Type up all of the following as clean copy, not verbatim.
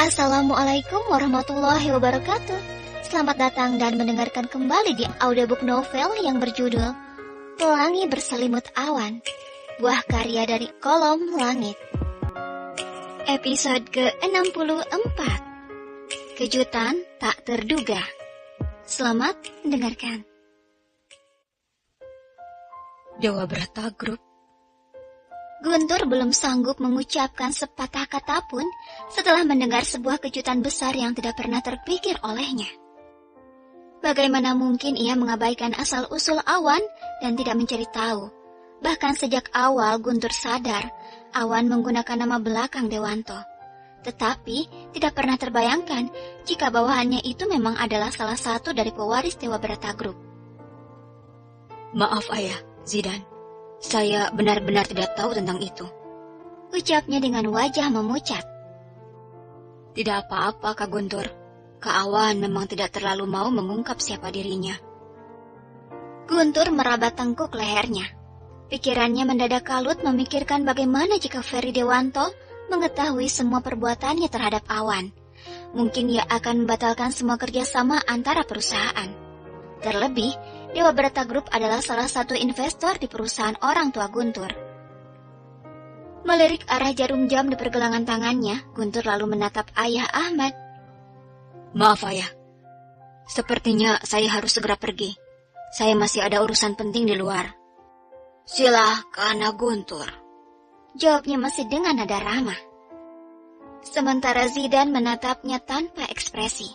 Assalamualaikum warahmatullahi wabarakatuh. Selamat datang dan mendengarkan kembali di audiobook novel yang berjudul Pelangi Berselimut Awan, buah karya dari Kolom Langit. Episode ke-64, Kejutan Tak Terduga. Selamat mendengarkan. Dewa Brata Group. Guntur belum sanggup mengucapkan sepatah kata pun setelah mendengar sebuah kejutan besar yang tidak pernah terpikir olehnya. Bagaimana mungkin ia mengabaikan asal-usul Awan dan tidak mencari tahu? Bahkan sejak awal Guntur sadar Awan menggunakan nama belakang Dewanto. Tetapi tidak pernah terbayangkan jika bawahannya itu memang adalah salah satu dari pewaris Dewa Brata Group. Maaf Ayah, Zidan. Saya benar-benar tidak tahu tentang itu. Ucapnya dengan wajah memucat. Tidak apa-apa Kak Guntur. Kak Awan memang tidak terlalu mau mengungkap siapa dirinya. Guntur meraba tengkuk lehernya. Pikirannya mendadak kalut memikirkan bagaimana jika Ferry Dewanto mengetahui semua perbuatannya terhadap Awan. Mungkin ia akan membatalkan semua kerjasama antara perusahaan. Terlebih, Dewa Brata Group adalah salah satu investor di perusahaan orang tua Guntur. Melirik arah jarum jam di pergelangan tangannya, Guntur lalu menatap Ayah Ahmad. Maaf Ayah, sepertinya saya harus segera pergi. Saya masih ada urusan penting di luar. Silakan Guntur, jawabnya masih dengan nada ramah. Sementara Zidan menatapnya tanpa ekspresi.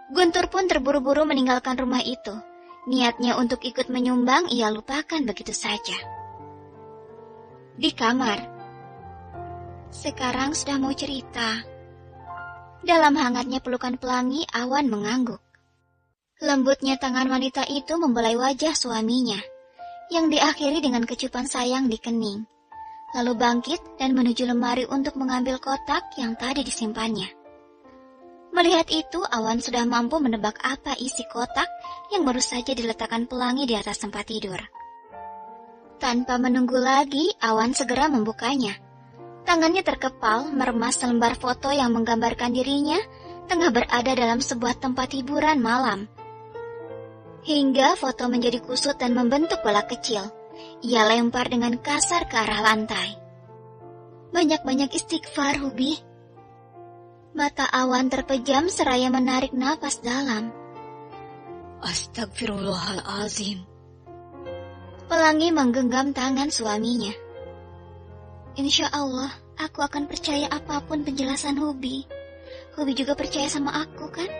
Guntur pun terburu-buru meninggalkan rumah itu. Niatnya untuk ikut menyumbang ia lupakan begitu saja. Di kamar. Sekarang sudah mau cerita. Dalam hangatnya pelukan pelangi, Awan mengangguk. Lembutnya tangan wanita itu membelai wajah suaminya, yang diakhiri dengan kecupan sayang di kening. Lalu bangkit dan menuju lemari untuk mengambil kotak yang tadi disimpannya. Melihat itu, Awan sudah mampu menebak apa isi kotak yang baru saja diletakkan pelangi di atas tempat tidur. Tanpa menunggu lagi, Awan segera membukanya. Tangannya terkepal meremas selembar foto yang menggambarkan dirinya tengah berada dalam sebuah tempat hiburan malam. Hingga foto menjadi kusut dan membentuk bola kecil. Ia lempar dengan kasar ke arah lantai. Banyak-banyak istighfar, Hubi. Mata Awan terpejam seraya menarik napas dalam. Astagfirullahalazim. Pelangi menggenggam tangan suaminya. Insya Allah, aku akan percaya apapun penjelasan Hubi. Hubi juga percaya sama aku, kan?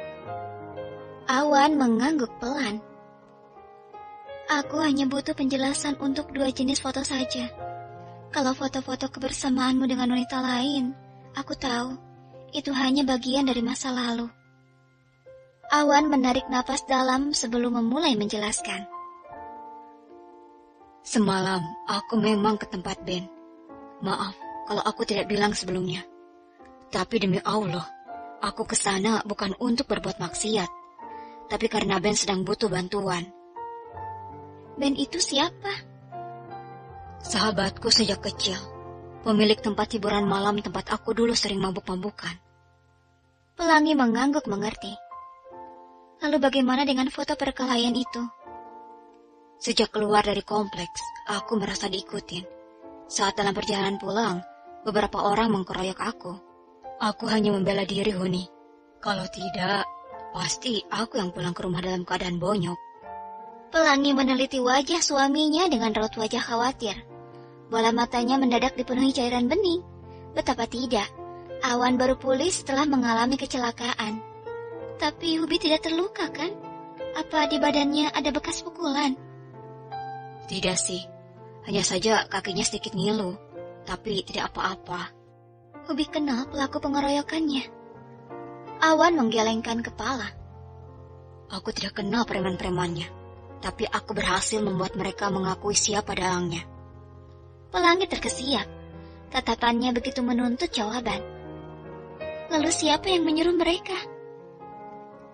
Awan mengangguk pelan. Aku hanya butuh penjelasan untuk 2 jenis foto saja. Kalau foto-foto kebersamaanmu dengan wanita lain, aku tahu. Itu hanya bagian dari masa lalu. Awan menarik napas dalam sebelum memulai menjelaskan. Semalam aku memang ke tempat Ben. Maaf kalau aku tidak bilang sebelumnya. Tapi demi Allah, aku ke sana bukan untuk berbuat maksiat, tapi karena Ben sedang butuh bantuan. Ben itu siapa? Sahabatku sejak kecil. Pemilik tempat hiburan malam tempat aku dulu sering mabuk-mabukan. Pelangi mengangguk mengerti. Lalu bagaimana dengan foto perkelahian itu? Sejak keluar dari kompleks, aku merasa diikutin. Saat dalam perjalanan pulang, beberapa orang mengkeroyok aku. Aku hanya membela diri, Huni. Kalau tidak, pasti aku yang pulang ke rumah dalam keadaan bonyok. Pelangi meneliti wajah suaminya dengan raut wajah khawatir. Bola matanya mendadak dipenuhi cairan bening. Betapa tidak, Awan baru pulih setelah mengalami kecelakaan. Tapi Hubi tidak terluka, kan? Apa di badannya ada bekas pukulan? Tidak sih, hanya saja kakinya sedikit ngilu, tapi tidak apa-apa. Hubi kenal pelaku pengeroyokannya. Awan menggelengkan kepala. Aku tidak kenal preman-premannya, tapi aku berhasil membuat mereka mengakui siapa dalangnya. Pelangi terkesiap. Tatapannya begitu menuntut jawaban. Lalu siapa yang menyuruh mereka?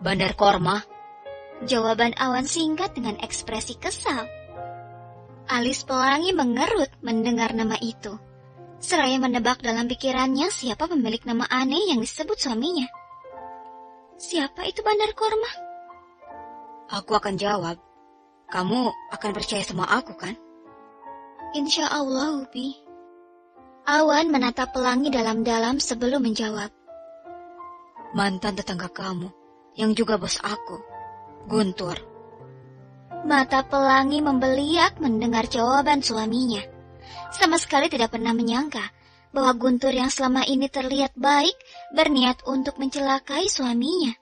Bandar Korma. Jawaban Awan singkat dengan ekspresi kesal. Alis Pelangi mengerut mendengar nama itu. seraya menebak dalam pikirannya siapa pemilik nama aneh yang disebut suaminya. Siapa itu Bandar Korma? Aku akan jawab. Kamu akan percaya sama aku, kan? Insya Allah, Ubi. Awan menatap Pelangi dalam-dalam sebelum menjawab. Mantan tetangga kamu, yang juga bos aku, Guntur. Mata Pelangi membeliak mendengar jawaban suaminya. Sama sekali tidak pernah menyangka bahwa Guntur yang selama ini terlihat baik berniat untuk mencelakai suaminya.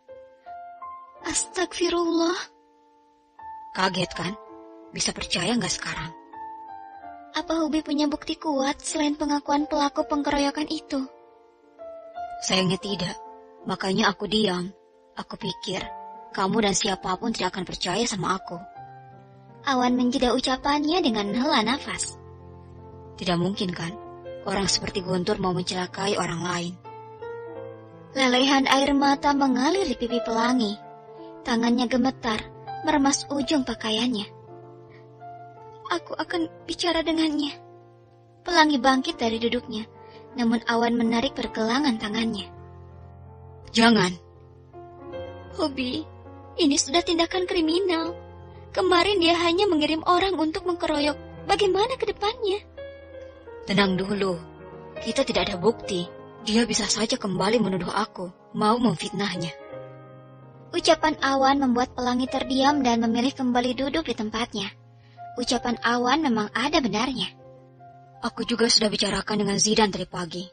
Astagfirullah. Kaget kan? Bisa percaya nggak sekarang? Apa Ubi punya bukti kuat selain pengakuan pelaku pengkeroyokan itu? Sayangnya tidak. Makanya aku diam. Aku pikir kamu dan siapapun tidak akan percaya sama aku. Awan menjeda ucapannya dengan hela nafas. Tidak mungkin kan? Orang seperti Guntur mau mencelakai orang lain. Lelehan air mata mengalir di pipi Pelangi. Tangannya gemetar, meremas ujung pakaiannya. Aku akan bicara dengannya. Pelangi bangkit dari duduknya, namun Awan menarik pergelangan tangannya. Jangan. Hobi, ini sudah tindakan kriminal. Kemarin dia hanya mengirim orang untuk mengkeroyok. Bagaimana ke depannya? Tenang dulu. Kita tidak ada bukti. Dia bisa saja kembali menuduh aku, mau memfitnahnya. Ucapan Awan membuat Pelangi terdiam dan memilih kembali duduk di tempatnya. Ucapan Awan memang ada benarnya. Aku juga sudah bicarakan dengan Zidan tadi pagi.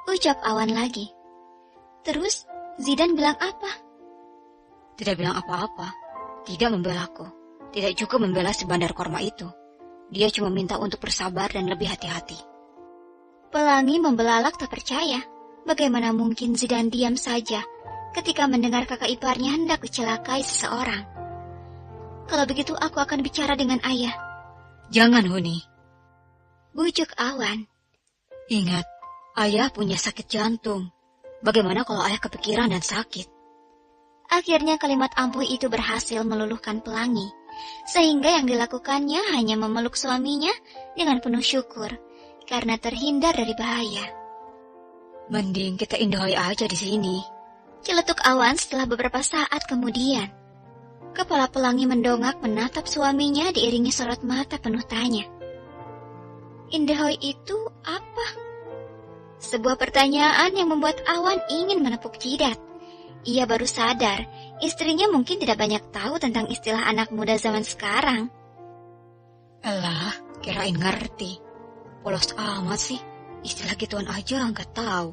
Ucap Awan lagi. Terus, Zidan bilang apa? Tidak bilang apa-apa. Tidak membelaku. Tidak juga membela si Bandar Korma itu. Dia cuma minta untuk bersabar dan lebih hati-hati. Pelangi membelalak tak percaya. Bagaimana mungkin Zidan diam saja ketika mendengar kakak iparnya hendak mencelakai seseorang. Kalau begitu aku akan bicara dengan ayah. Jangan, Huni. Bujuk Awan. Ingat, ayah punya sakit jantung. Bagaimana kalau ayah kepikiran dan sakit? Akhirnya kalimat ampuh itu berhasil meluluhkan Pelangi, sehingga yang dilakukannya hanya memeluk suaminya dengan penuh syukur, karena terhindar dari bahaya. Mending kita indahoi aja di sini. Celetuk Awan setelah beberapa saat kemudian. Kepala Pelangi mendongak menatap suaminya diiringi sorot mata penuh tanya. Indahoi itu apa? Sebuah pertanyaan yang membuat Awan ingin menepuk jidat. Ia baru sadar, istrinya mungkin tidak banyak tahu tentang istilah anak muda zaman sekarang. Elah, kirain ngerti. Polos amat sih, istilah gituan aja nggak tahu.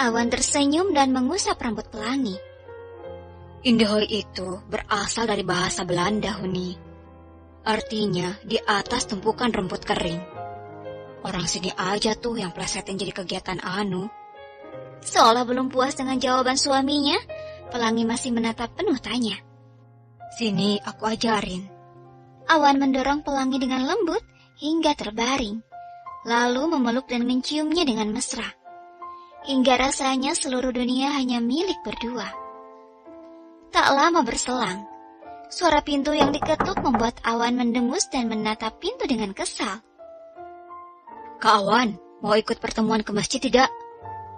Awan tersenyum dan mengusap rambut Pelangi. Indahoi itu berasal dari bahasa Belanda, Huni. Artinya di atas tumpukan rumput kering. Orang sini aja tuh yang plesetin jadi kegiatan anu. Seolah belum puas dengan jawaban suaminya, Pelangi masih menatap penuh tanya. Sini aku ajarin. Awan mendorong Pelangi dengan lembut hingga terbaring, lalu memeluk dan menciumnya dengan mesra. Hingga rasanya seluruh dunia hanya milik berdua. Tak lama berselang, suara pintu yang diketuk membuat Awan mendengus dan menatap pintu dengan kesal. Kak Awan, mau ikut pertemuan ke masjid tidak?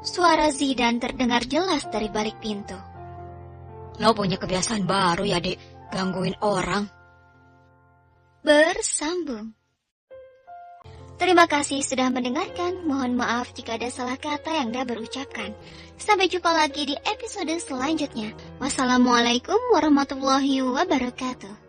Suara Zidan terdengar jelas dari balik pintu. Lo punya kebiasaan baru ya, Dek, gangguin orang. Bersambung. Terima kasih sudah mendengarkan. Mohon maaf jika ada salah kata yang dah berucapkan. Sampai jumpa lagi di episode selanjutnya. Wassalamualaikum warahmatullahi wabarakatuh.